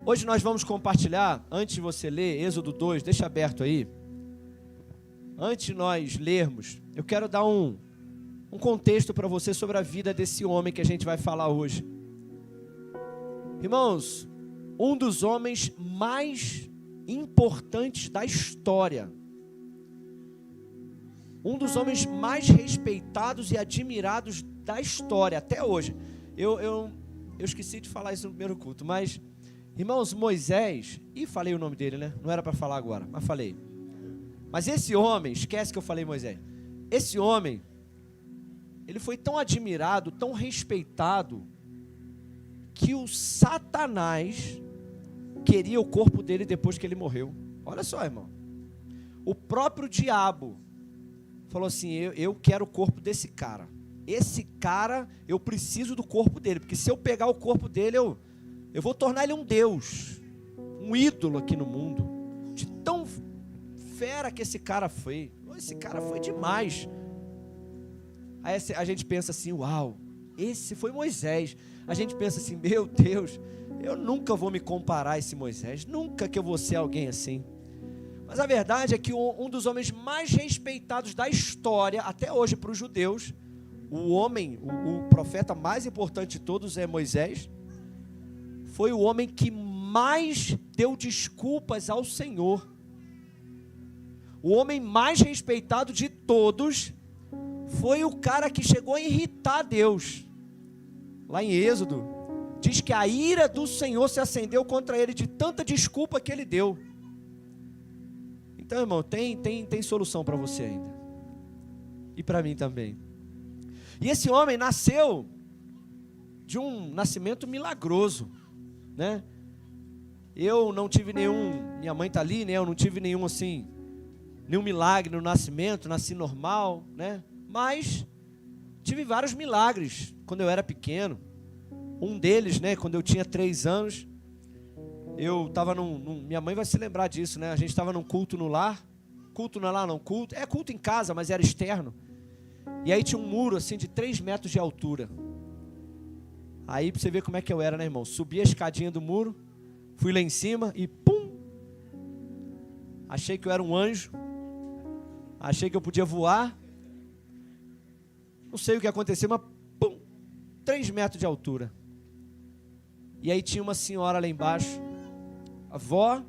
Hoje nós vamos compartilhar, antes de você ler Êxodo 2, deixa aberto aí. Antes de nós lermos, eu quero dar um contexto para você sobre a vida desse homem que a gente vai falar hoje. Irmãos, um dos homens mais importantes da história, um dos homens mais respeitados e admirados da história até hoje. Eu esqueci de falar isso no primeiro culto, mas, irmãos, Moisés, falei o nome dele, né? Não era para falar agora, mas falei. Mas esse homem, esquece que eu falei Moisés. Esse homem, ele foi tão admirado, tão respeitado, que o Satanás queria o corpo dele depois que ele morreu. Olha só, irmão. O próprio diabo falou assim, eu quero o corpo desse cara. Esse cara, eu preciso do corpo dele, porque se eu pegar o corpo dele, eu vou tornar ele um deus, um ídolo aqui no mundo. De tão fera que esse cara foi. Esse cara foi demais. Aí a gente pensa assim, uau, esse foi Moisés. A gente pensa assim, meu Deus, eu nunca vou me comparar a esse Moisés, nunca que eu vou ser alguém assim. Mas a verdade é que um dos homens mais respeitados da história, até hoje para os judeus, o profeta mais importante de todos é Moisés, foi o homem que mais deu desculpas ao Senhor. O homem mais respeitado de todos foi o cara que chegou a irritar Deus. Lá em Êxodo, diz que a ira do Senhor se acendeu contra ele de tanta desculpa que ele deu. Então, irmão, tem solução para você ainda. E para mim também. E esse homem nasceu de um nascimento milagroso, né? Eu não tive nenhum, minha mãe está ali, né? Eu não tive nenhum milagre no nascimento, nasci normal, né? Mas tive vários milagres quando eu era pequeno. Um deles, né, quando eu tinha 3 anos, eu estava minha mãe vai se lembrar disso, né? A gente estava num culto no lar. Culto no lar não, culto em casa, mas era externo. E aí tinha um muro assim de 3 metros de altura. Aí pra você ver como é que eu era, né, irmão? Subi a escadinha do muro, fui lá em cima e pum! Achei que eu era um anjo. Achei que eu podia voar. Não sei o que aconteceu, mas pum! 3 metros de altura. E aí tinha uma senhora lá embaixo, a vó,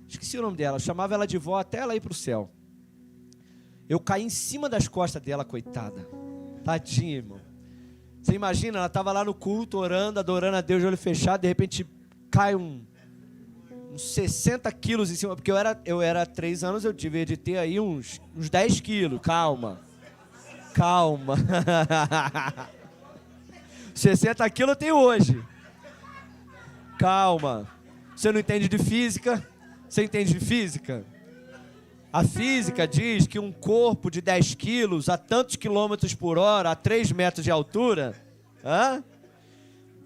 esqueci o nome dela, eu chamava ela de vó até ela ir para o céu. Eu caí em cima das costas dela, coitada. Tadinha, irmão. Você imagina, ela estava lá no culto, orando, adorando a Deus, de olho fechado, de repente cai uns 60 quilos em cima, porque eu era 3 anos, eu devia de ter aí uns 10 quilos, calma. 60 quilos eu tenho hoje. Calma. Você não entende de física? Você entende de física? A física diz que um corpo de 10 quilos a tantos quilômetros por hora, a 3 metros de altura,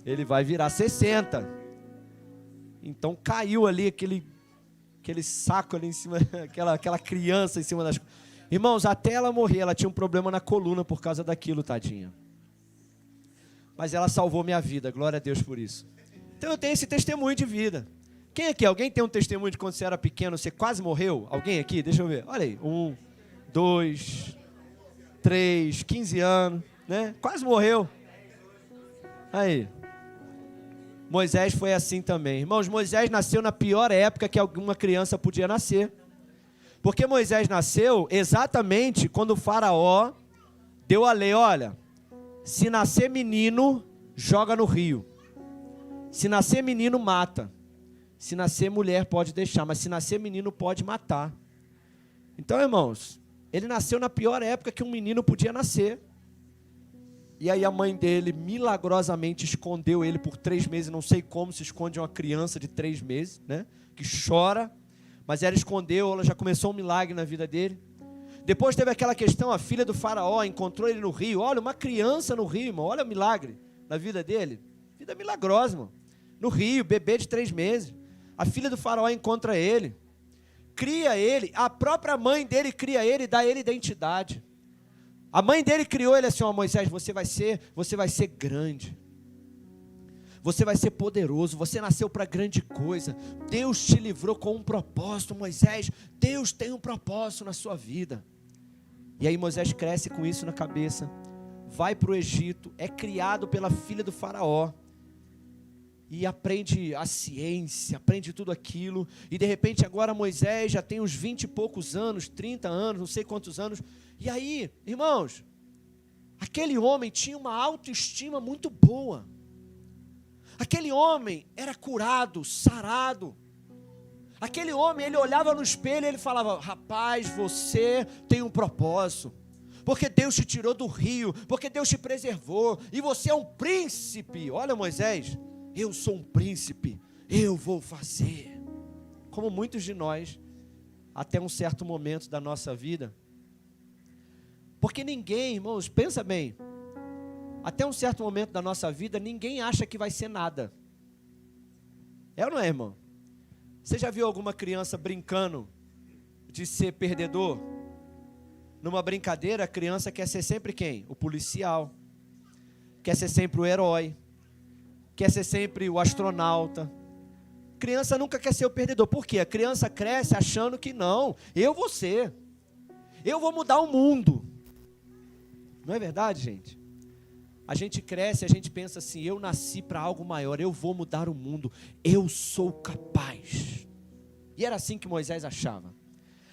ele vai virar 60. Então caiu ali aquele saco ali em cima, aquela criança em cima das... Irmãos, até ela morrer, ela tinha um problema na coluna por causa daquilo, tadinha. Mas ela salvou minha vida, glória a Deus por isso. Então eu tenho esse testemunho de vida. Quem aqui? Alguém tem um testemunho de quando você era pequeno, você quase morreu? Alguém aqui? Deixa eu ver. Olha aí. 1, 2, 3, 15 anos, né? Quase morreu. Aí. Moisés foi assim também. Irmãos, Moisés nasceu na pior época que alguma criança podia nascer. Porque Moisés nasceu exatamente quando o faraó deu a lei, olha, se nascer menino, joga no rio. Se nascer menino, mata. Se nascer mulher, pode deixar, mas se nascer menino, pode matar. Então, irmãos, ele nasceu na pior época que um menino podia nascer. E aí a mãe dele, milagrosamente, escondeu ele por 3 meses. Não sei como se esconde uma criança de 3 meses, né? Que chora. Mas ela escondeu, ela já começou um milagre na vida dele. Depois teve aquela questão, a filha do faraó encontrou ele no rio. Olha, uma criança no rio, irmão. Olha o milagre na vida dele. Vida milagrosa, irmão. No rio, bebê de 3 meses. A filha do faraó encontra ele. Cria ele. A própria mãe dele cria ele e dá ele identidade. A mãe dele criou ele assim, ó, Moisés, você vai ser grande. você vai ser poderoso, você nasceu para grande coisa, Deus te livrou com um propósito, Moisés, Deus tem um propósito na sua vida. E aí Moisés cresce com isso na cabeça, vai para o Egito, é criado pela filha do faraó, e aprende a ciência, aprende tudo aquilo, e de repente agora Moisés já tem uns 20 e poucos anos, 30 anos, não sei quantos anos, e aí, irmãos, aquele homem tinha uma autoestima muito boa, aquele homem era curado, sarado, aquele homem, ele olhava no espelho e ele falava, rapaz, você tem um propósito, porque Deus te tirou do rio, porque Deus te preservou, e você é um príncipe. Olha Moisés, eu sou um príncipe, eu vou fazer. Como muitos de nós, até um certo momento da nossa vida, porque ninguém, irmãos, pensa bem, até um certo momento da nossa vida, ninguém acha que vai ser nada. É ou não é, irmão? Você já viu alguma criança brincando de ser perdedor? Numa brincadeira, a criança quer ser sempre quem? O policial. Quer ser sempre o herói. Quer ser sempre o astronauta. Criança nunca quer ser o perdedor. Por quê? A criança cresce achando que não, eu vou ser. Eu vou mudar o mundo. Não é verdade, gente? A gente cresce, a gente pensa assim, eu nasci para algo maior, eu vou mudar o mundo, eu sou capaz. E era assim que Moisés achava.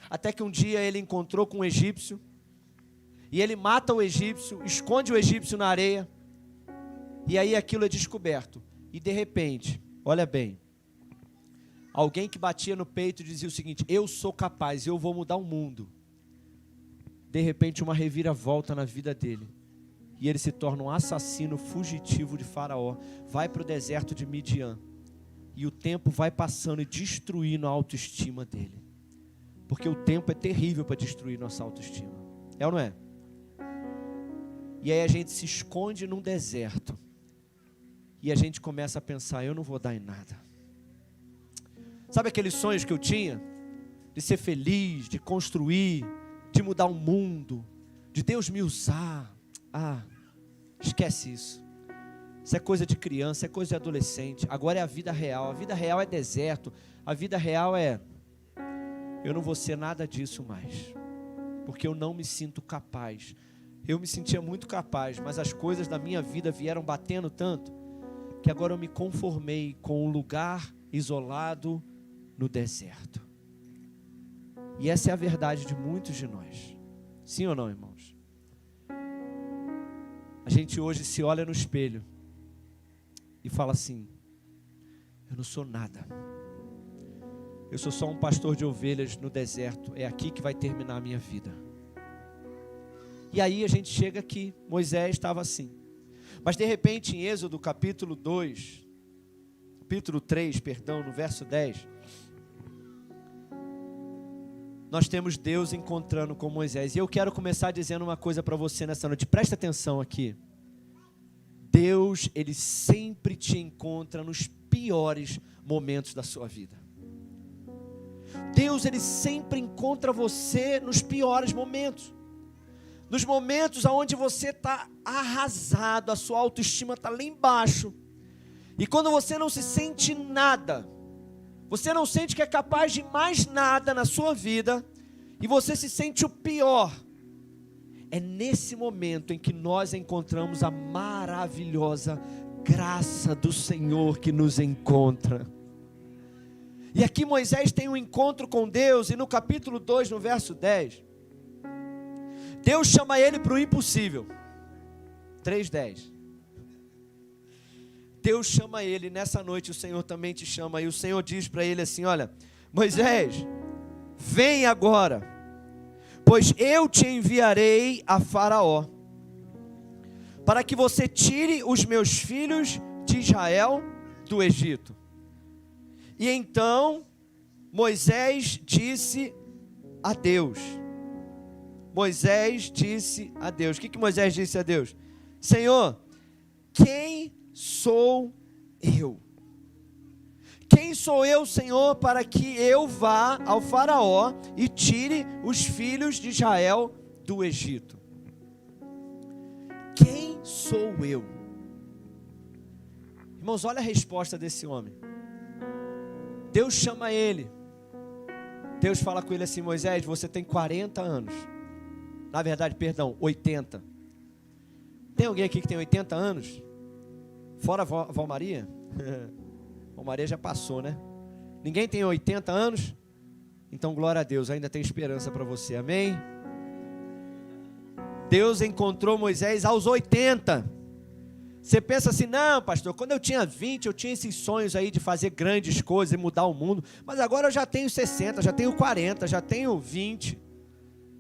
Até que um dia ele encontrou com um egípcio, e ele mata o egípcio, esconde o egípcio na areia, e aí aquilo é descoberto. E de repente, olha bem, alguém que batia no peito e dizia o seguinte, eu sou capaz, eu vou mudar o mundo. De repente uma reviravolta na vida dele. E ele se torna um assassino fugitivo de Faraó. Vai para o deserto de Midian. E o tempo vai passando e destruindo a autoestima dele. Porque o tempo é terrível para destruir nossa autoestima. É ou não é? E aí a gente se esconde num deserto. E a gente começa a pensar, eu não vou dar em nada. Sabe aqueles sonhos que eu tinha? De ser feliz, de construir, de mudar o mundo, de Deus me usar. Ah, esquece isso. Isso é coisa de criança, é coisa de adolescente. Agora é a vida real. A vida real é deserto. A vida real é, eu não vou ser nada disso mais. Porque eu não me sinto capaz. Eu me sentia muito capaz, mas as coisas da minha vida vieram batendo tanto, que agora eu me conformei com um lugar isolado no deserto. E essa é a verdade de muitos de nós. Sim ou não, irmãos? A gente hoje se olha no espelho e fala assim, eu não sou nada. Eu sou só um pastor de ovelhas no deserto. É aqui que vai terminar a minha vida. E aí a gente chega aqui, Moisés estava assim. Mas de repente em Êxodo capítulo 3, no verso 10, nós temos Deus encontrando com Moisés. E eu quero começar dizendo uma coisa para você nessa noite. Presta atenção aqui. Deus, Ele sempre te encontra nos piores momentos da sua vida. Deus, Ele sempre encontra você nos piores momentos. Nos momentos onde você está arrasado, a sua autoestima está lá embaixo. E quando você não se sente nada, você não sente que é capaz de mais nada na sua vida, e você se sente o pior, é nesse momento em que nós encontramos a maravilhosa graça do Senhor que nos encontra. E aqui Moisés tem um encontro com Deus, e no capítulo 2, no verso 10, Deus chama ele para o impossível. 3:10. Deus chama ele, nessa noite o Senhor também te chama, e o Senhor diz para ele assim, olha, Moisés, vem agora, pois eu te enviarei a Faraó, para que você tire os meus filhos de Israel do Egito. E então Moisés disse a Deus, o que Moisés disse a Deus? Senhor, quem sou eu? Quem sou eu, Senhor, para que eu vá ao Faraó e tire os filhos de Israel do Egito? Quem sou eu? Irmãos, olha a resposta desse homem. Deus chama ele. Deus fala com ele assim: Moisés, você tem 40 anos. Na verdade, 80. Tem alguém aqui que tem 80 anos? Fora a Vó Maria? Vó Maria já passou, né? Ninguém tem 80 anos? Então, glória a Deus, ainda tem esperança para você, amém? Deus encontrou Moisés aos 80. Você pensa assim: não, pastor, quando eu tinha 20, eu tinha esses sonhos aí de fazer grandes coisas e mudar o mundo, mas agora eu já tenho 60, já tenho 40, já tenho 20,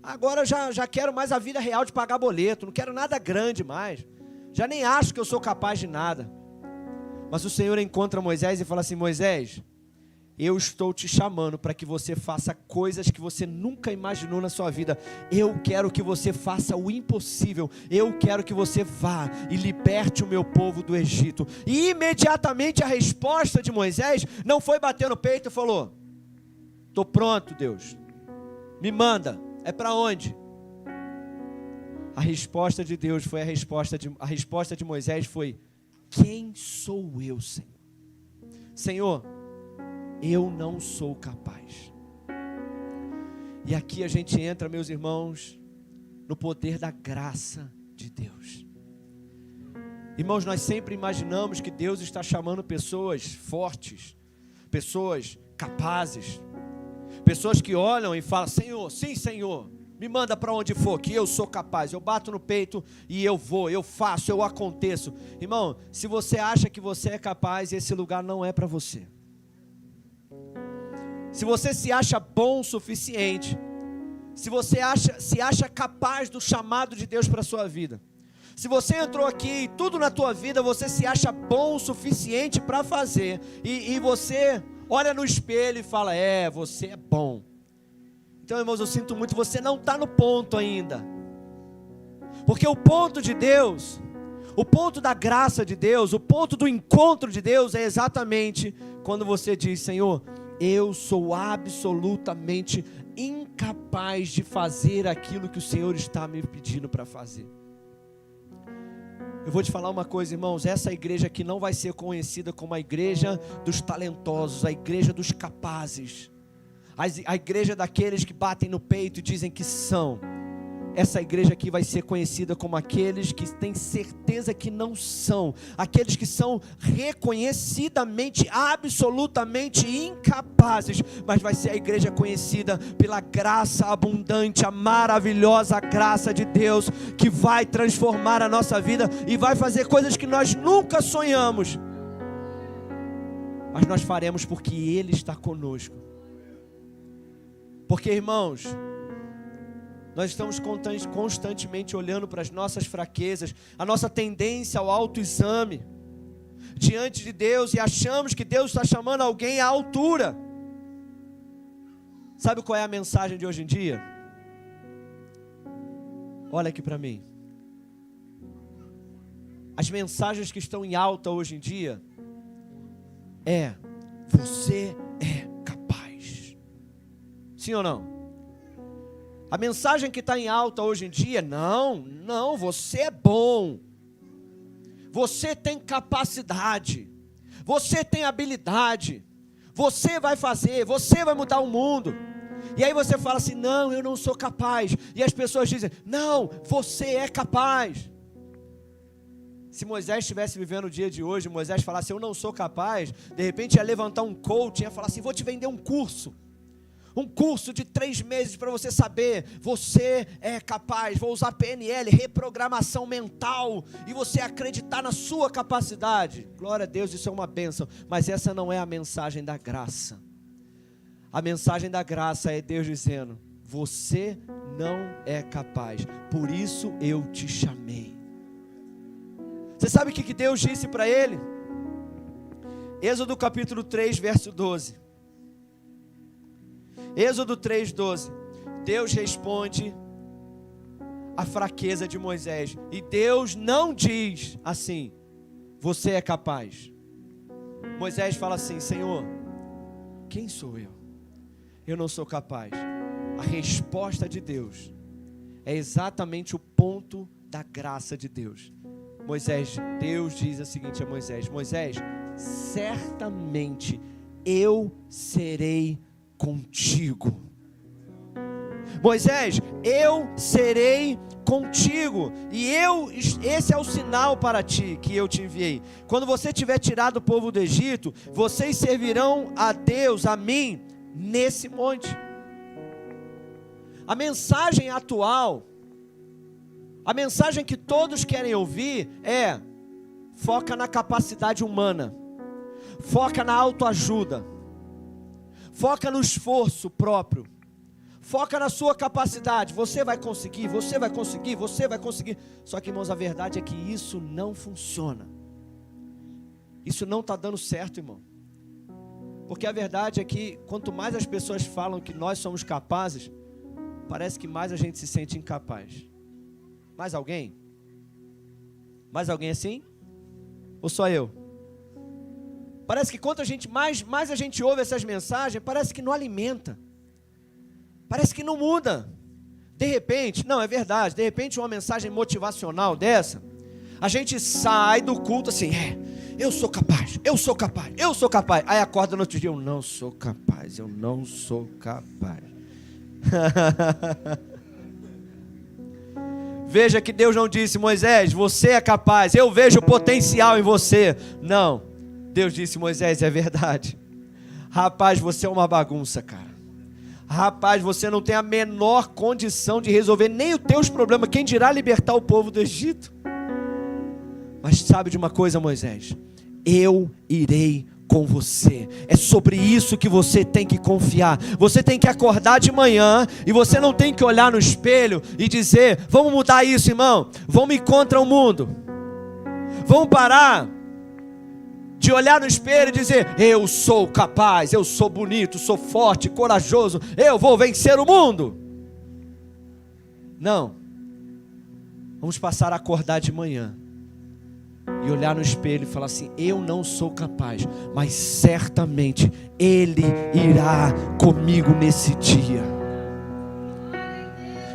agora eu já quero mais a vida real de pagar boleto, não quero nada grande mais, já nem acho que eu sou capaz de nada. Mas o Senhor encontra Moisés e fala assim: Moisés, eu estou te chamando para que você faça coisas que você nunca imaginou na sua vida. Eu quero que você faça o impossível. Eu quero que você vá e liberte o meu povo do Egito. E imediatamente a resposta de Moisés não foi bater no peito e falou: estou pronto, Deus, me manda. É para onde? A resposta de Deus foi a resposta de Moisés foi: quem sou eu, Senhor? Senhor, eu não sou capaz. E aqui a gente entra, meus irmãos, no poder da graça de Deus. Irmãos, nós sempre imaginamos que Deus está chamando pessoas fortes, pessoas capazes, pessoas que olham e falam: Senhor, sim, Senhor, me manda para onde for, que eu sou capaz. Eu bato no peito e eu vou, eu faço, eu aconteço. Irmão, se você acha que você é capaz, esse lugar não é para você. Se você se acha bom o suficiente, se você se acha capaz do chamado de Deus para a sua vida, se você entrou aqui e tudo na tua vida você se acha bom o suficiente para fazer, e você olha no espelho e fala: você é bom. Então, irmãos, eu sinto muito, você não está no ponto ainda. Porque o ponto de Deus, o ponto da graça de Deus, o ponto do encontro de Deus é exatamente quando você diz: Senhor, eu sou absolutamente incapaz de fazer aquilo que o Senhor está me pedindo para fazer. Eu vou te falar uma coisa, irmãos, essa igreja aqui não vai ser conhecida como a igreja dos talentosos, a igreja dos capazes, a igreja daqueles que batem no peito e dizem que são. Essa igreja aqui vai ser conhecida como aqueles que têm certeza que não são, aqueles que são reconhecidamente, absolutamente incapazes, mas vai ser a igreja conhecida pela graça abundante, a maravilhosa graça de Deus, que vai transformar a nossa vida e vai fazer coisas que nós nunca sonhamos, mas nós faremos porque Ele está conosco. Porque, irmãos, nós estamos constantemente olhando para as nossas fraquezas, a nossa tendência ao autoexame diante de Deus, e achamos que Deus está chamando alguém à altura. Sabe qual é a mensagem de hoje em dia? Olha aqui para mim. As mensagens que estão em alta hoje em dia é: você é capaz. Sim ou não? A mensagem que está em alta hoje em dia: não, você é bom, você tem capacidade, você tem habilidade, você vai fazer, você vai mudar o mundo. E aí você fala assim: não, eu não sou capaz. E as pessoas dizem: não, você é capaz. Se Moisés estivesse vivendo o dia de hoje, Moisés falasse: eu não sou capaz, de repente ia levantar um coach, ia falar assim: vou te vender um curso de 3 meses para você saber, você é capaz. Vou usar PNL, reprogramação mental, e você acreditar na sua capacidade. Glória a Deus, isso é uma bênção, mas essa não é a mensagem da graça. A mensagem da graça é Deus dizendo: você não é capaz, por isso eu te chamei. Você sabe o que Deus disse para ele? Êxodo capítulo 3, verso 12. Êxodo 3:12, Deus responde a fraqueza de Moisés, e Deus não diz assim: você é capaz. Moisés fala assim: Senhor, quem sou eu? Eu não sou capaz. A resposta de Deus é exatamente o ponto da graça de Deus. Deus diz o seguinte a Moisés: Moisés, certamente eu serei contigo. Moisés, eu serei contigo, e esse é o sinal para ti que eu te enviei. Quando você tiver tirado o povo do Egito, vocês servirão a Deus, a mim, nesse monte. A mensagem atual, a mensagem que todos querem ouvir é: foca na capacidade humana, foca na autoajuda, foca no esforço próprio, foca na sua capacidade. Você vai conseguir, você vai conseguir, você vai conseguir. Só que, irmãos, a verdade é que isso não funciona. Isso não está dando certo, irmão. Porque a verdade é que quanto mais as pessoas falam que nós somos capazes, parece que mais a gente se sente incapaz. Mais alguém? Mais alguém assim? Ou só eu? Parece que quanto a gente mais a gente ouve essas mensagens, parece que não alimenta. Parece que não muda. De repente, não, é verdade, de repente uma mensagem motivacional dessa, a gente sai do culto assim: eu sou capaz, eu sou capaz, eu sou capaz. Aí acorda no outro dia: eu não sou capaz, eu não sou capaz. Veja que Deus não disse: Moisés, você é capaz, eu vejo potencial em você. Não, Deus disse: Moisés, é verdade. Rapaz, você é uma bagunça, cara. Rapaz, você não tem a menor condição de resolver nem os teus problemas, quem dirá libertar o povo do Egito. Mas sabe de uma coisa, Moisés? Eu irei com você. É sobre isso que você tem que confiar. Você tem que acordar de manhã e você não tem que olhar no espelho e dizer: vamos mudar isso, irmão, vamos ir contra o mundo. Vamos parar de olhar no espelho e dizer: eu sou capaz, eu sou bonito, sou forte, corajoso, eu vou vencer o mundo. Não. Vamos passar a acordar de manhã e olhar no espelho e falar assim: eu não sou capaz, mas certamente Ele irá comigo nesse dia.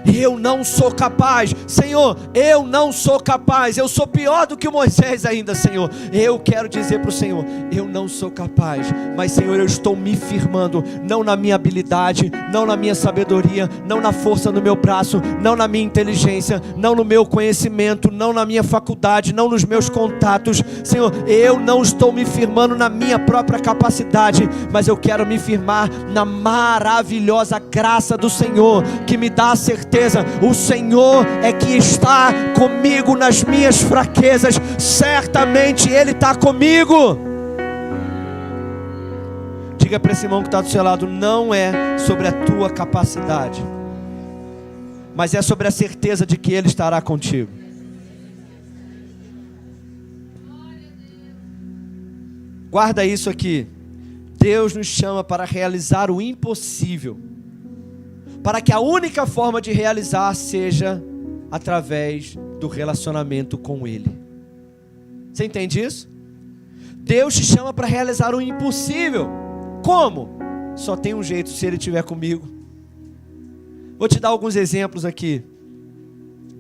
Eu não sou capaz, Senhor, eu não sou capaz, eu sou pior do que o Moisés ainda, Senhor. Eu quero dizer para o Senhor: eu não sou capaz, mas Senhor, eu estou me firmando, não na minha habilidade, não na minha sabedoria, não na força do meu braço, não na minha inteligência, não no meu conhecimento, não na minha faculdade, não nos meus contatos. Senhor, eu não estou me firmando na minha própria capacidade, mas eu quero me firmar na maravilhosa graça do Senhor, que me dá a certeza: o Senhor é que está comigo nas minhas fraquezas, certamente Ele está comigo. Diga para esse irmão que está do seu lado: não é sobre a tua capacidade, mas é sobre a certeza de que Ele estará contigo. Guarda isso aqui. Deus nos chama para realizar o impossível, para que a única forma de realizar seja através do relacionamento com Ele. Você entende isso? Deus te chama para realizar o impossível. Como? Só tem um jeito: se Ele estiver comigo. Vou te dar alguns exemplos aqui.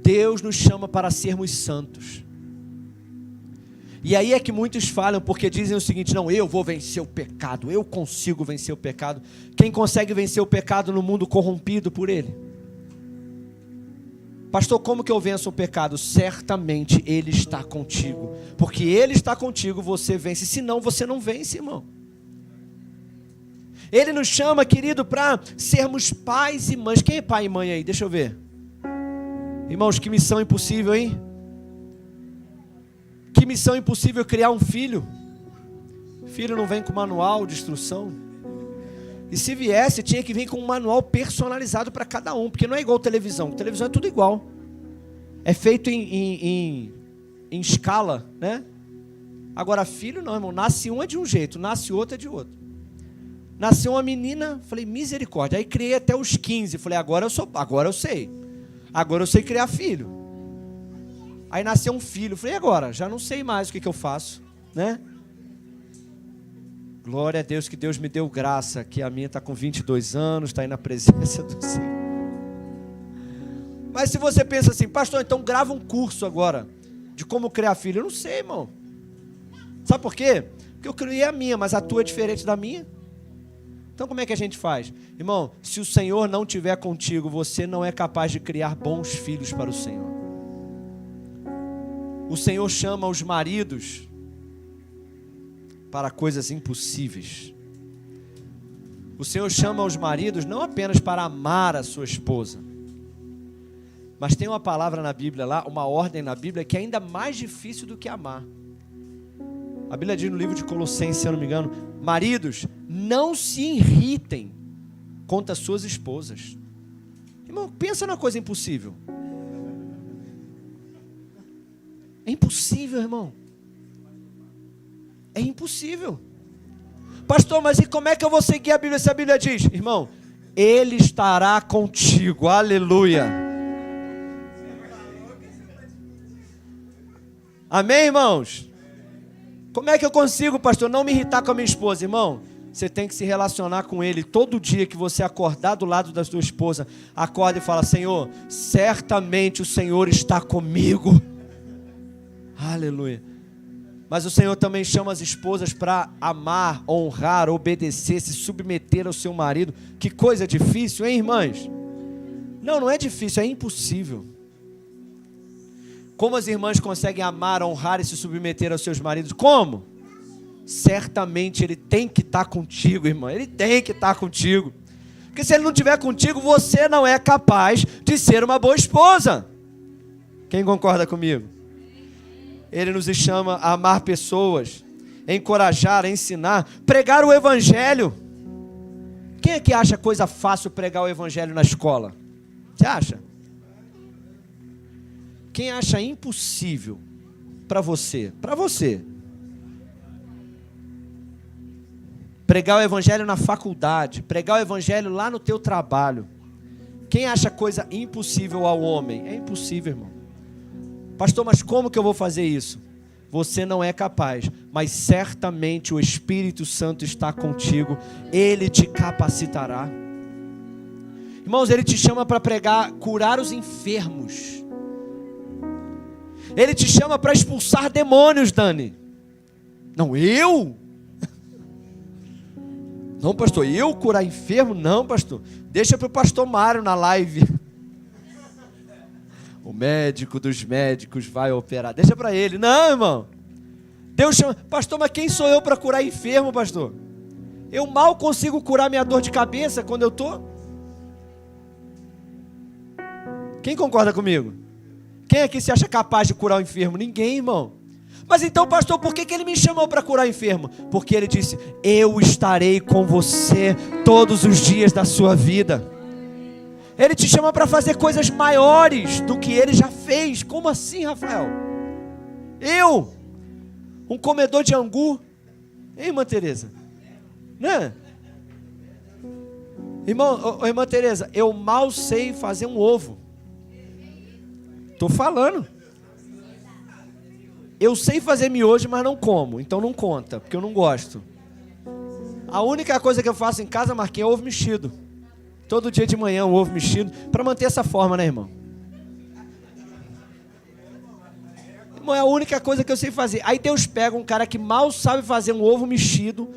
Deus nos chama para sermos santos. E aí é que muitos falham, porque dizem o seguinte: não, eu vou vencer o pecado, eu consigo vencer o pecado. Quem consegue vencer o pecado no mundo corrompido por ele? Pastor, como que eu venço o pecado? Certamente Ele está contigo, porque Ele está contigo, você vence. Senão você não vence, irmão. Ele nos chama, querido, para sermos pais e mães. Quem é pai e mãe aí? Deixa eu ver. Irmãos, que missão impossível, hein? Que missão impossível criar um filho. Filho não vem com manual de instrução. E se viesse, tinha que vir com um manual personalizado para cada um, porque não é igual televisão. Televisão é tudo igual. É feito em escala, né? Agora filho não, irmão. Nasce um é de um jeito, nasce outro é de outro. Nasceu uma menina, falei, misericórdia. Aí criei até os 15, falei, agora eu sei. Agora eu sei criar filho. Aí nasceu um filho, falei, agora? Já não sei mais o que eu faço, né? Glória a Deus, que Deus me deu graça, que a minha está com 22 anos, está aí na presença do Senhor. Mas se você pensa assim, pastor, então grava um curso agora. de como criar filho? Eu não sei, irmão. Sabe por quê? Porque eu criei a minha, mas a tua é diferente da minha. Então como é que a gente faz? Irmão, se o Senhor não estiver contigo, você não é capaz de criar bons filhos para o Senhor. O Senhor chama os maridos para coisas impossíveis. O Senhor chama os maridos não apenas para amar a sua esposa, mas tem uma palavra na Bíblia lá, uma ordem na Bíblia que é ainda mais difícil do que amar. A Bíblia diz no livro de Colossenses, se eu não me engano, maridos, não se irritem contra as suas esposas. Irmão, pensa numa coisa impossível. É impossível, irmão. É impossível. Pastor, mas e como é que eu vou seguir a Bíblia se a Bíblia diz? Irmão, Ele estará contigo, aleluia. Amém, irmãos? Como é que eu consigo, pastor, não me irritar com a minha esposa? Irmão, você tem que se relacionar com Ele. Todo dia que você acordar do lado da sua esposa, acorda e fala: Senhor, certamente o Senhor está comigo. Aleluia. Mas o Senhor também chama as esposas para amar, honrar, obedecer, se submeter ao seu marido. Que coisa difícil, hein, irmãs? Não, não é difícil, é impossível. Como as irmãs conseguem amar, honrar e se submeter aos seus maridos? Como? Certamente Ele tem que estar contigo, irmã. Ele tem que estar contigo. Porque se Ele não estiver contigo, você não é capaz de ser uma boa esposa. Quem concorda comigo? Ele nos chama a amar pessoas, a encorajar, a ensinar, pregar o Evangelho. Quem é que acha coisa fácil pregar o Evangelho na escola? Você acha? Quem acha impossível para você? Para você. Pregar o Evangelho na faculdade, pregar o Evangelho lá no teu trabalho. Quem acha coisa impossível ao homem? É impossível, irmão. Pastor, mas como que eu vou fazer isso? Você não é capaz, mas certamente o Espírito Santo está contigo. Ele te capacitará. Irmãos, Ele te chama para pregar, curar os enfermos. Ele te chama para expulsar demônios, Dani. Não, eu? Não, pastor, eu curar enfermo? Não, pastor. Deixa para o pastor Mário na live. O médico dos médicos vai operar. Deixa para ele. Não, irmão. Deus chama. Pastor, mas quem sou eu para curar enfermo, pastor? Eu mal consigo curar minha dor de cabeça quando eu estou. Quem concorda comigo? Quem aqui se acha capaz de curar o enfermo? Ninguém, irmão. Mas então, pastor, por que Ele me chamou para curar o enfermo? Porque Ele disse: eu estarei com você todos os dias da sua vida. Ele te chama para fazer coisas maiores do que Ele já fez. Como assim, Rafael? Eu, um comedor de angu, hein, irmã Tereza? Né? Irmã Tereza, eu mal sei fazer um ovo. Estou falando. Eu sei fazer miojo, mas não como. Então não conta, porque eu não gosto. A única coisa que eu faço em casa, Marquinhos, é ovo mexido. Todo dia de manhã um ovo mexido, para manter essa forma, né, irmão? Irmão, é a única coisa que eu sei fazer. Aí Deus pega um cara que mal sabe fazer um ovo mexido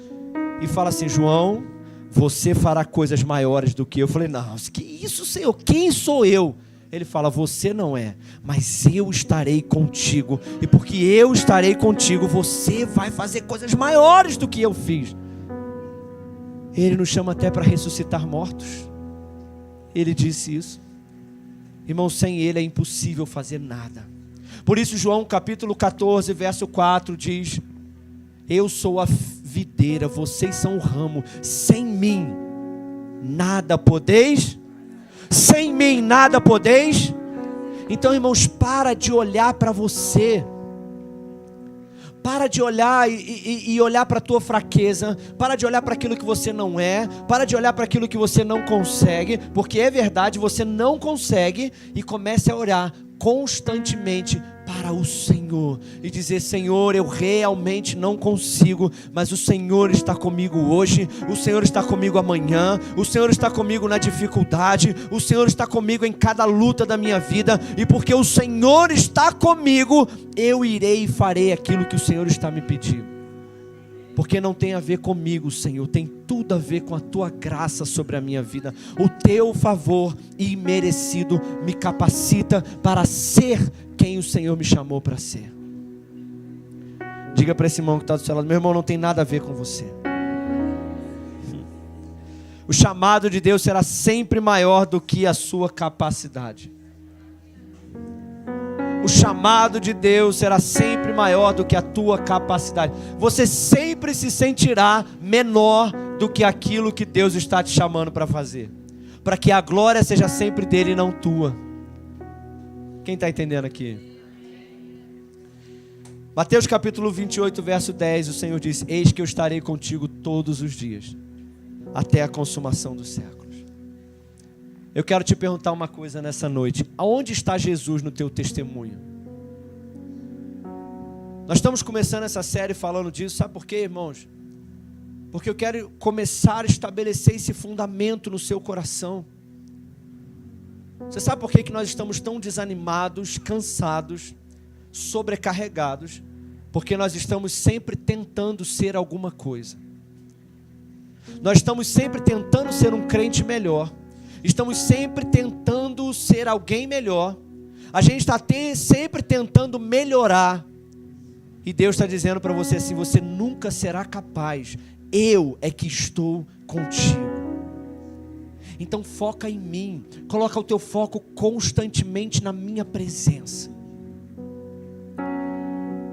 e fala assim: João, você fará coisas maiores do que eu. Eu falei: não, que isso, Senhor? Quem sou eu? Ele fala: você não é, mas eu estarei contigo. E porque eu estarei contigo, você vai fazer coisas maiores do que eu fiz. Ele nos chama até para ressuscitar mortos. Ele disse isso. Irmão, sem Ele é impossível fazer nada. Por isso João capítulo 14, verso 4 diz: eu sou a videira, vocês são o ramo. Sem mim nada podeis. Sem mim nada podeis. Então, irmãos, para de olhar para você. Para de olhar e olhar para a tua fraqueza. Para de olhar para aquilo que você não é. Para de olhar para aquilo que você não consegue. Porque é verdade, você não consegue. E comece a orar constantemente para o Senhor e dizer: Senhor, eu realmente não consigo, mas o Senhor está comigo hoje, o Senhor está comigo amanhã, o Senhor está comigo na dificuldade, o Senhor está comigo em cada luta da minha vida, e porque o Senhor está comigo, eu irei e farei aquilo que o Senhor está me pedindo. Porque não tem a ver comigo, Senhor, tem tudo a ver com a Tua graça sobre a minha vida. O Teu favor imerecido me capacita para ser quem o Senhor me chamou para ser. Diga para esse irmão que está do seu lado: meu irmão, não tem nada a ver com você. O chamado de Deus será sempre maior do que a sua capacidade. O chamado de Deus será sempre maior do que a tua capacidade. Você sempre se sentirá menor do que aquilo que Deus está te chamando para fazer, para que a glória seja sempre dele e não tua. Quem está entendendo aqui? Mateus capítulo 28, verso 10, o Senhor diz: eis que eu estarei contigo todos os dias, até a consumação dos séculos. Eu quero te perguntar uma coisa nessa noite: aonde está Jesus no teu testemunho? Nós estamos começando essa série falando disso, sabe por quê, irmãos? Porque eu quero começar a estabelecer esse fundamento no seu coração. Você sabe por que nós estamos tão desanimados, cansados, sobrecarregados? Porque nós estamos sempre tentando ser alguma coisa. Nós estamos sempre tentando ser um crente melhor. Estamos sempre tentando ser alguém melhor. A gente está sempre tentando melhorar. E Deus está dizendo para você assim: você nunca será capaz. Eu é que estou contigo. Então foca em mim. Coloca o teu foco constantemente na minha presença.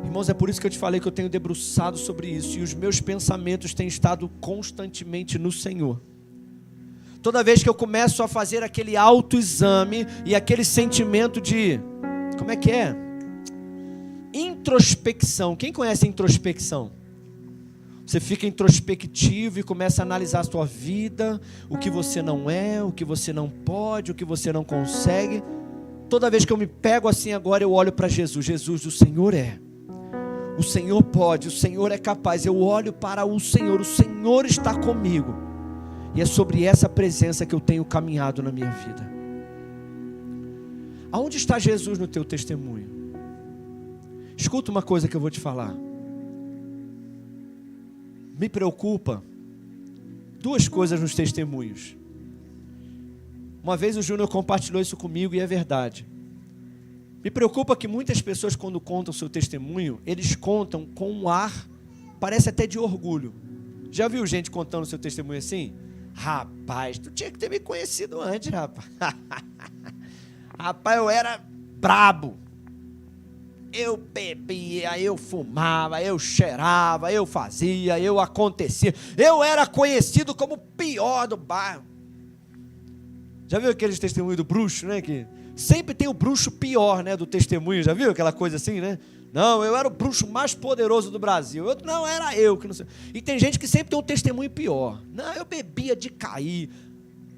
Irmãos, é por isso que eu te falei que eu tenho debruçado sobre isso. E os meus pensamentos têm estado constantemente no Senhor. Toda vez que eu começo a fazer aquele autoexame e aquele sentimento de, como é que é? Introspecção. Quem conhece introspecção? Você fica introspectivo e começa a analisar a sua vida, o que você não é, o que você não pode, o que você não consegue. Toda vez que eu me pego assim agora, eu olho para Jesus. Jesus, o Senhor é. O Senhor pode, o Senhor é capaz. Eu olho para o Senhor está comigo. E é sobre essa presença que eu tenho caminhado na minha vida. Aonde está Jesus no teu testemunho? Escuta uma coisa que eu vou te falar. Me preocupa duas coisas nos testemunhos. Uma vez o Júnior compartilhou isso comigo e é verdade. Me preocupa que muitas pessoas, quando contam o seu testemunho, eles contam com um ar, parece até de orgulho. Já viu gente contando o seu testemunho assim? Rapaz, tu tinha que ter me conhecido antes, rapaz. Rapaz, eu era brabo. Eu bebia, eu fumava, eu cheirava, eu fazia, eu acontecia. Eu era conhecido como o pior do bairro. Já viu aqueles testemunhos do bruxo, né? Que sempre tem o bruxo pior, né? Do testemunho, já viu aquela coisa assim, né? Não, eu era o bruxo mais poderoso do Brasil. Não, era eu que não sei. E tem gente que sempre tem um testemunho pior. Não, eu bebia de cair.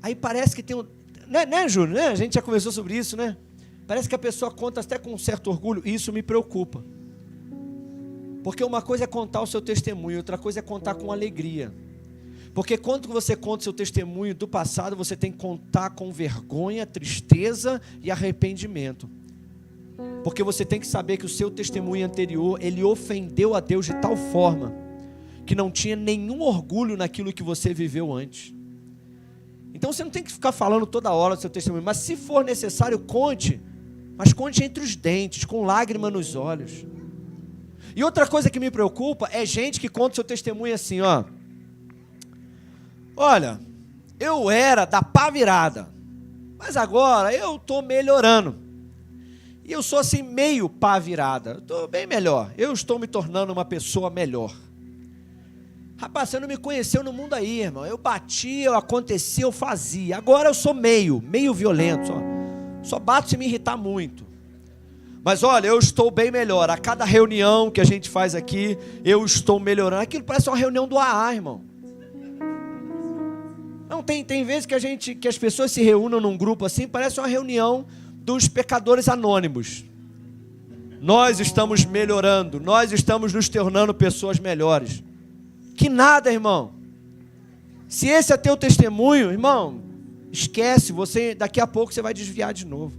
Aí parece que tem um... Né, Júnior? Né? A gente já conversou sobre isso, né? Parece que a pessoa conta até com um certo orgulho. E isso me preocupa. Porque uma coisa é contar o seu testemunho, outra coisa é contar com alegria. Porque quando você conta o seu testemunho do passado, você tem que contar com vergonha, tristeza e arrependimento. Porque você tem que saber que o seu testemunho anterior, ele ofendeu a Deus de tal forma que não tinha nenhum orgulho naquilo que você viveu antes. Então você não tem que ficar falando toda hora do seu testemunho, mas se for necessário, conte, mas conte entre os dentes, com lágrima nos olhos. E outra coisa que me preocupa é gente que conta o seu testemunho assim, ó. Olha, eu era da pá virada, mas agora eu estou melhorando. E eu sou assim meio pá virada. Eu estou bem melhor. Eu estou me tornando uma pessoa melhor. Rapaz, você não me conheceu no mundo aí, irmão. Eu batia, eu acontecia, eu fazia. Agora eu sou meio violento. Só bato se me irritar muito. Mas olha, eu estou bem melhor. A cada reunião que a gente faz aqui, eu estou melhorando. Aquilo parece uma reunião do AA, irmão. Não, tem vezes que as pessoas se reúnem num grupo assim, parece uma reunião dos pecadores anônimos. Nós estamos melhorando, nós estamos nos tornando pessoas melhores. Que nada, irmão. Se esse é teu testemunho, irmão, esquece, daqui a pouco você vai desviar de novo.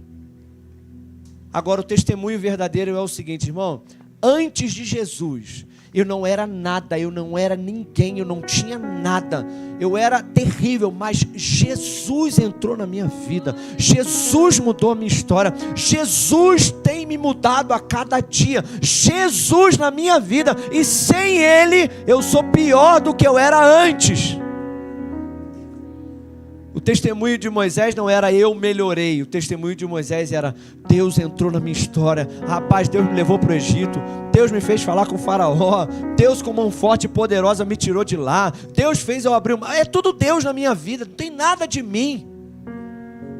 Agora, o testemunho verdadeiro é o seguinte, irmão: antes de Jesus, eu não era nada, eu não era ninguém, eu não tinha nada, eu era terrível, mas Jesus entrou na minha vida, Jesus mudou a minha história, Jesus tem me mudado a cada dia, Jesus na minha vida, e sem Ele eu sou pior do que eu era antes. O testemunho de Moisés não era eu melhorei, o testemunho de Moisés era Deus entrou na minha história, rapaz, Deus me levou para o Egito, Deus me fez falar com o faraó, Deus com mão forte e poderosa me tirou de lá, Deus fez eu abrir é tudo Deus na minha vida, não tem nada de mim.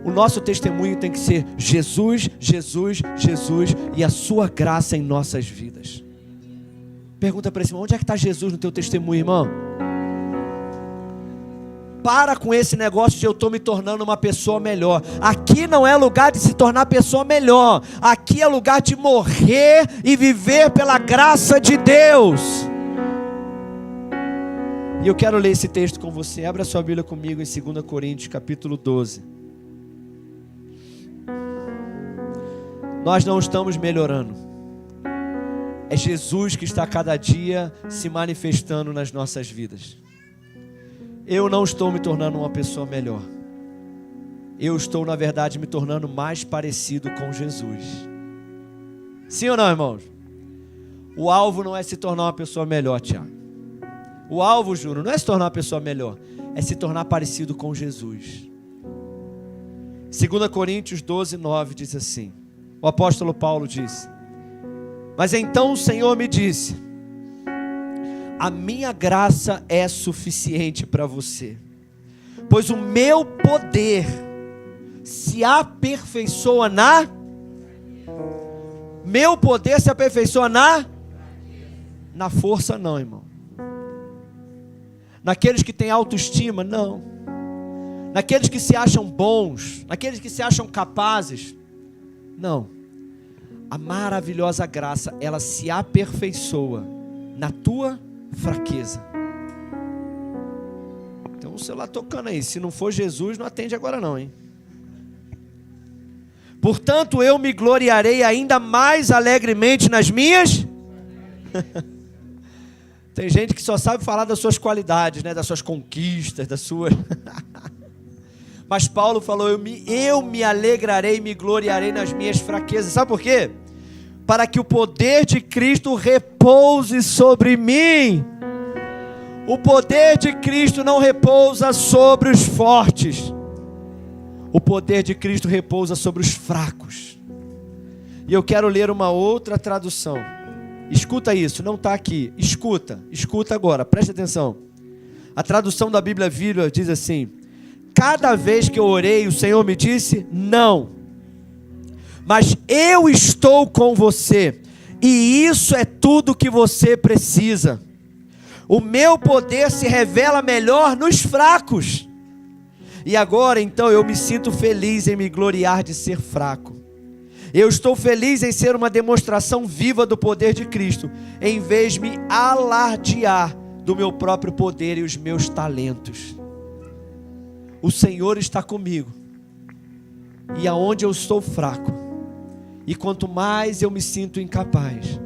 O nosso testemunho tem que ser Jesus, Jesus, Jesus e a sua graça em nossas vidas. Pergunta para esse irmão: onde é que está Jesus no teu testemunho, irmão? Para com esse negócio de eu estou me tornando uma pessoa melhor. Aqui não é lugar de se tornar pessoa melhor. Aqui é lugar de morrer e viver pela graça de Deus. E eu quero ler esse texto com você. Abra sua Bíblia comigo em 2 Coríntios capítulo 12. Nós não estamos melhorando. É Jesus que está cada dia se manifestando nas nossas vidas. Eu não estou me tornando uma pessoa melhor. Eu estou, na verdade, me tornando mais parecido com Jesus. Sim ou não, irmãos? O alvo não é se tornar uma pessoa melhor, Tiago. O alvo, Júnior, não é se tornar uma pessoa melhor. É se tornar parecido com Jesus. 2 Coríntios 12, 9 diz assim. O apóstolo Paulo diz: mas então o Senhor me disse: a minha graça é suficiente para você, pois o meu poder se aperfeiçoa meu poder se aperfeiçoa na força não, irmão. Naqueles que têm autoestima, não. Naqueles que se acham bons, naqueles que se acham capazes, não. A maravilhosa graça, ela se aperfeiçoa na tua fraqueza. Tem um celular tocando aí. Se não for Jesus, não atende agora não, hein? Portanto, eu me gloriarei ainda mais alegremente nas minhas. Tem gente que só sabe falar das suas qualidades, né? Das suas conquistas, das suas. Mas Paulo falou: eu me alegrarei e me gloriarei nas minhas fraquezas. Sabe por quê? Para que o poder de Cristo repouse sobre mim. O poder de Cristo não repousa sobre os fortes. O poder de Cristo repousa sobre os fracos. E eu quero ler uma outra tradução. Escuta isso, não está aqui. Escuta agora, preste atenção. A tradução da Bíblia Viva diz assim: cada vez que eu orei, o Senhor me disse: não. Mas eu estou com você, e isso é tudo que você precisa. O meu poder se revela melhor nos fracos. E agora então eu me sinto feliz em me gloriar de ser fraco. Eu estou feliz em ser uma demonstração viva do poder de Cristo, em vez de me alardear do meu próprio poder e os meus talentos. O Senhor está comigo, e aonde eu estou fraco, e quanto mais eu me sinto incapaz,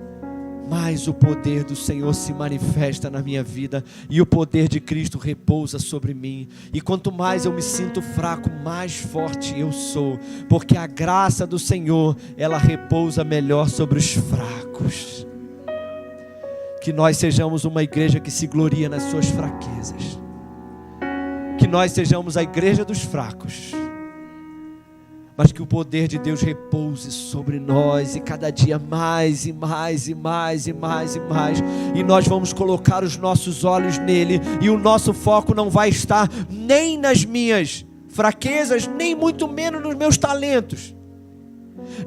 mais o poder do Senhor se manifesta na minha vida, e o poder de Cristo repousa sobre mim. E quanto mais eu me sinto fraco, mais forte eu sou, porque a graça do Senhor, ela repousa melhor sobre os fracos. Que nós sejamos uma igreja que se gloria nas suas fraquezas, que nós sejamos a igreja dos fracos, mas que o poder de Deus repouse sobre nós, e cada dia mais e mais e mais e mais e mais, e nós vamos colocar os nossos olhos nele, e o nosso foco não vai estar nem nas minhas fraquezas, nem muito menos nos meus talentos.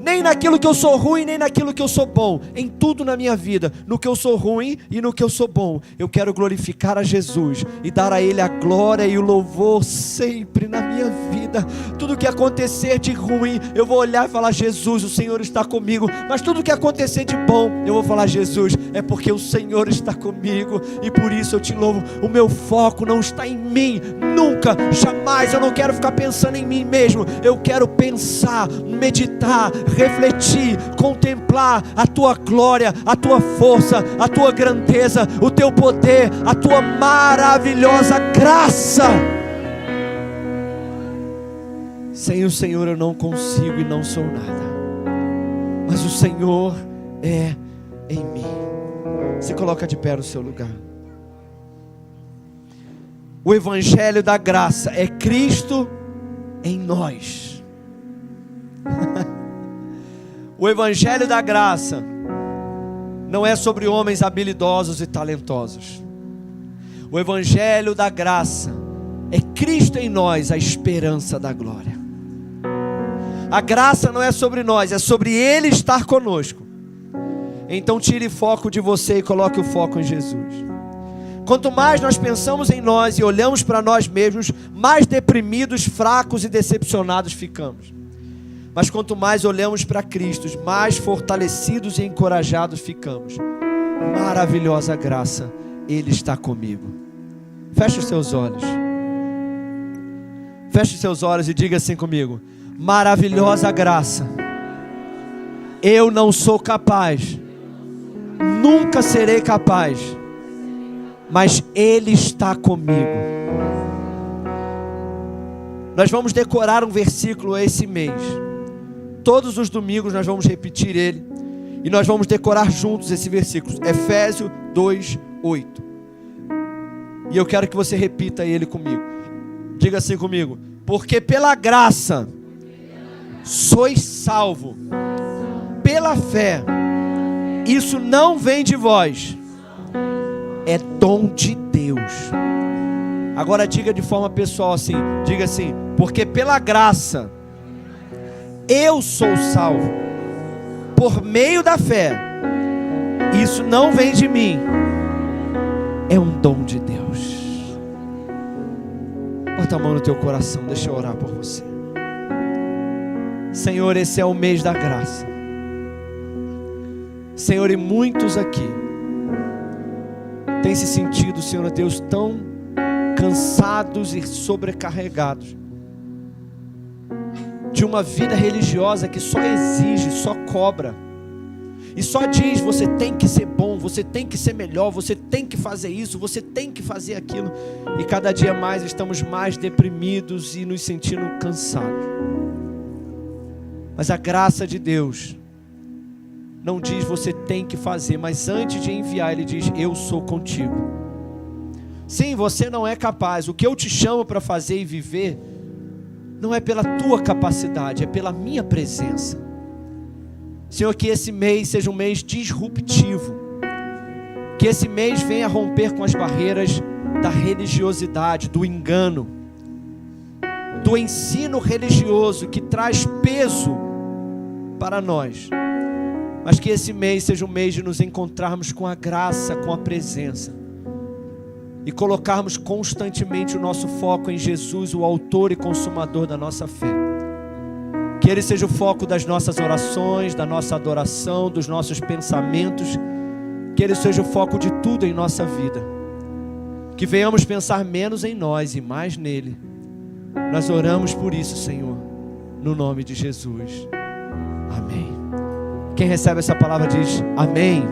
Nem naquilo que eu sou ruim, nem naquilo que eu sou bom. Em tudo na minha vida, no que eu sou ruim e no que eu sou bom, eu quero glorificar a Jesus e dar a Ele a glória e o louvor sempre na minha vida. Tudo que acontecer de ruim, eu vou olhar e falar: Jesus, o Senhor está comigo. Mas tudo que acontecer de bom, eu vou falar: Jesus, é porque o Senhor está comigo e por isso eu te louvo. O meu foco não está em mim, nunca, jamais. Eu não quero ficar pensando em mim mesmo. Eu quero pensar, meditar, refletir, contemplar a tua glória, a tua força, a tua grandeza, o teu poder, a tua maravilhosa graça. Sem o Senhor eu não consigo e não sou nada, mas o Senhor é em mim. Se coloca de pé no seu lugar. O Evangelho da graça é Cristo em nós. O Evangelho da graça não é sobre homens habilidosos e talentosos. O Evangelho da graça é Cristo em nós, a esperança da glória. A graça não é sobre nós, é sobre Ele estar conosco. Então tire foco de você e coloque o foco em Jesus. Quanto mais nós pensamos em nós e olhamos para nós mesmos, mais deprimidos, fracos e decepcionados ficamos. Mas quanto mais olhamos para Cristo, mais fortalecidos e encorajados ficamos. Maravilhosa graça, Ele está comigo. Feche os seus olhos. Feche os seus olhos e diga assim comigo: maravilhosa graça, eu não sou capaz, nunca serei capaz, mas Ele está comigo. Nós vamos decorar um versículo esse mês. Todos os domingos nós vamos repetir ele e nós vamos decorar juntos esse versículo, Efésios 2:8. E eu quero que você repita ele comigo. Diga assim comigo: porque pela graça sois salvo pela fé. Isso não vem de vós, é dom de Deus. Agora diga de forma pessoal assim, diga assim: porque pela graça eu sou salvo por meio da fé. Isso não vem de mim, é um dom de Deus. Bota a mão no teu coração, deixa eu orar por você. Senhor, esse é o mês da graça. Senhor, e muitos aqui têm se sentido, Senhor Deus, tão cansados e sobrecarregados de uma vida religiosa que só exige, só cobra e só diz: você tem que ser bom, você tem que ser melhor, você tem que fazer isso, você tem que fazer aquilo. E cada dia mais estamos mais deprimidos e nos sentindo cansados. Mas a graça de Deus não diz você tem que fazer, mas antes de enviar Ele diz: eu sou contigo. Sim, você não é capaz. O que eu te chamo para fazer e viver não é pela tua capacidade, é pela minha presença. Senhor, que esse mês seja um mês disruptivo. Que esse mês venha romper com as barreiras da religiosidade, do engano, do ensino religioso que traz peso para nós. Mas que esse mês seja um mês de nos encontrarmos com a graça, com a presença, e colocarmos constantemente o nosso foco em Jesus, o autor e consumador da nossa fé. Que Ele seja o foco das nossas orações, da nossa adoração, dos nossos pensamentos. Que Ele seja o foco de tudo em nossa vida. Que venhamos pensar menos em nós e mais nele. Nós oramos por isso, Senhor, no nome de Jesus. Amém. Quem recebe essa palavra diz amém.